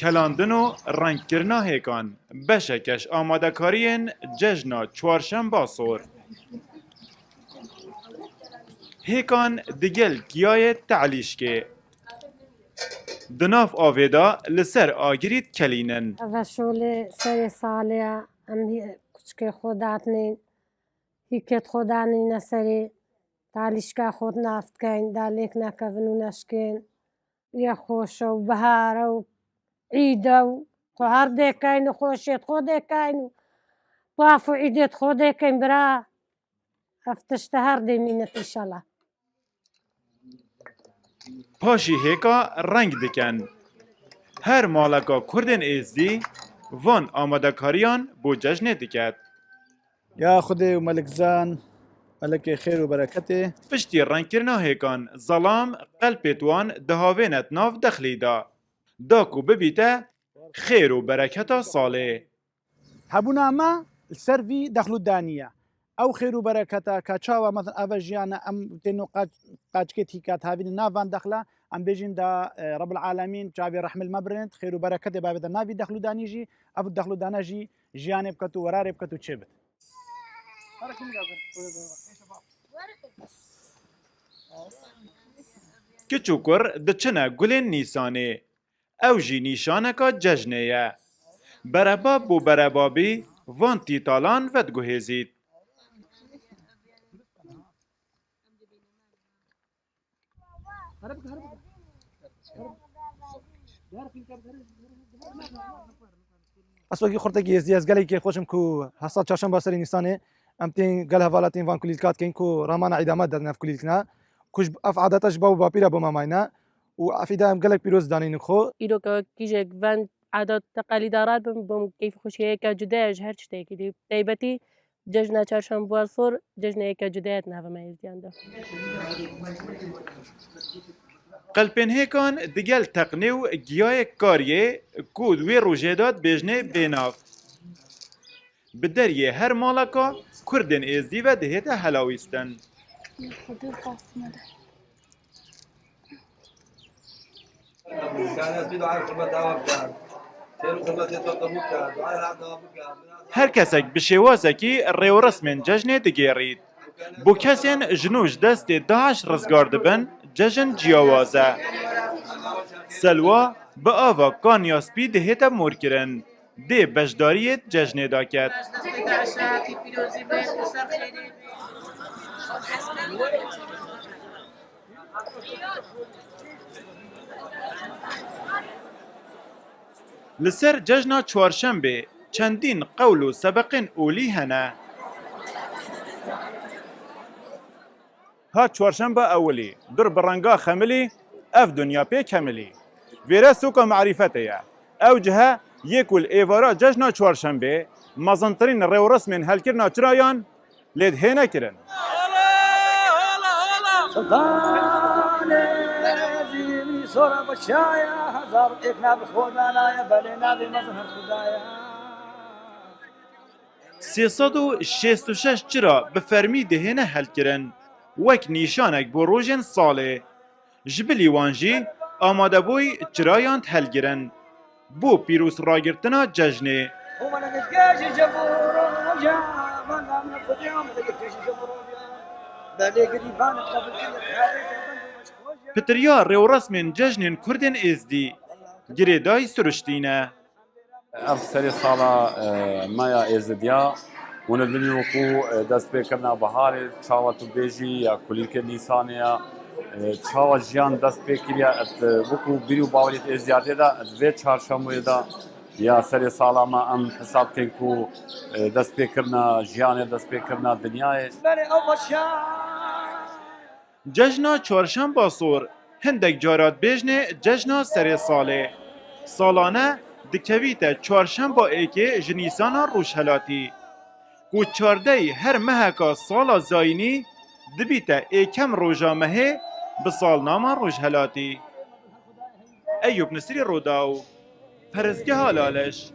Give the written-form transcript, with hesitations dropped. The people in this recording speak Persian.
کلاندن و رنگکرنا هیکان بشکش آماده کارین ججنا چوارشنبه سور. هیکان دگل کیای تعلیش که دناف آویدا لسر آگریت کلینن. و شغل سر ساله هم کچک خودت نین هیکت خدا نین سری تعلیشگاه خود نفت کن دلیک نکونو نشکن یا خوش و بهار و عید و هر دکین و خوشیت خود دکین باف و عیدت خود دکین برا افتشت هر دیمینت ایشالا. پاشی هیکا رنگ دکن. هر مالکا کردن ازدی وان آماده کاریان بو جشن دکت. یا خدای و ملک زان ملک خیر و برکته. پشتی رنگ کرنا هیکان ظلام قلبت وان دهاوینت ناف دخلی دا. داکو ببیته خیر و برکتا صالح. هبونا ما السرفي دخلوا الدانية أو خير بركة كاتشاوا مثلا أفجيانا أم تنو قاتشكت هيكات هافين نافان دخلة أم بيجين دا رب العالمين جابي رحم المبرنت خير بركة باب دا نافي دخلوا دانيجي أو دخلوا داناجي جياني بكتو وراري بكتو تشبت. کچوکر دچنه گلین نیسانه او جی نیشانکا ججنه برباب بو بربابی وان تیتالان ود گوهزید. اسواقی خورتگی ازدی از گلی که خوشم کو حساد چاشنبه سری نیسانه امتین گل حوالاتین وان کلیلکات کن کو رامان عیدامات دادن اف کلیلکنا کش اف عادتش باو باپیرا با ماماینا و افیدا هم گلک پیروز دانین خو ایرو که کیجک وان عادات تقالیدارات بم کیف خوشیه که جداش هر چی کی دیبتی جشن چهارشنبه سور جشن که جدایت نه و میزیانده. قلبین هیکان دیگل تقنیو گیای کاریه کود وی روژداد بجنه بیناف. بدریه هر مالکا کردن ازدی و دهیت حلاویستن. هر کسک بشوازه کی ریو رسمن جشن دگیرید. بو کسین جنوش دست داعش رزگار دبن جشن جیاوازه. سلوا با آوا کانیاسپی دهیت مور کرن. ده بشداریت جشن داکت. لسر جشن چوارشنبه چندین قول و سبقین اولی هنه. ها چوارشنبه اولی در برنگا خملی اف دنیا پی کملی. ویره سوکا معرفته او جهه یکول ایوارا جشن چوارشنبه مزنترین ریو رسمین هل کرنا چرایان لید هینه کرن. سورا بشایا هزار اکنا بخودانا بله نبی مزهر خدایا 366 چرا به فرمی دهنه هل کرن وک نیشانک بو روژن ساله جبلی وانجی آماده بوی چرایان هل گرن بو پیروس راگرتنا ججنه پتریا ریو رسمین ججنین کردن ازدی گریدای سرشتینه اف سری سالا مایا ازدیا وندنی وکو دست بکرنا بهار چاوت بیجی یا کلیک نیسانیا چاو جیان دست بکریا ات وکو بیرو باوریت ازدیاده دا دوی چهارشنبه دا یا سری سالا ما ام حساب کن کو دست بکرنا جیان دست بکرنا دنیای جشن چهارشنبه سور هندک جارات بیجنه جشن سری ساله سالانه دکویت چهارشنبه ایکه جنیسانا روشهلاتی کو چارده هر مهکا سالا زاینی دبیت ایکم روژا مهه به سالنامه روشهلاتی ایوب نصری روداو پرزگه هالالش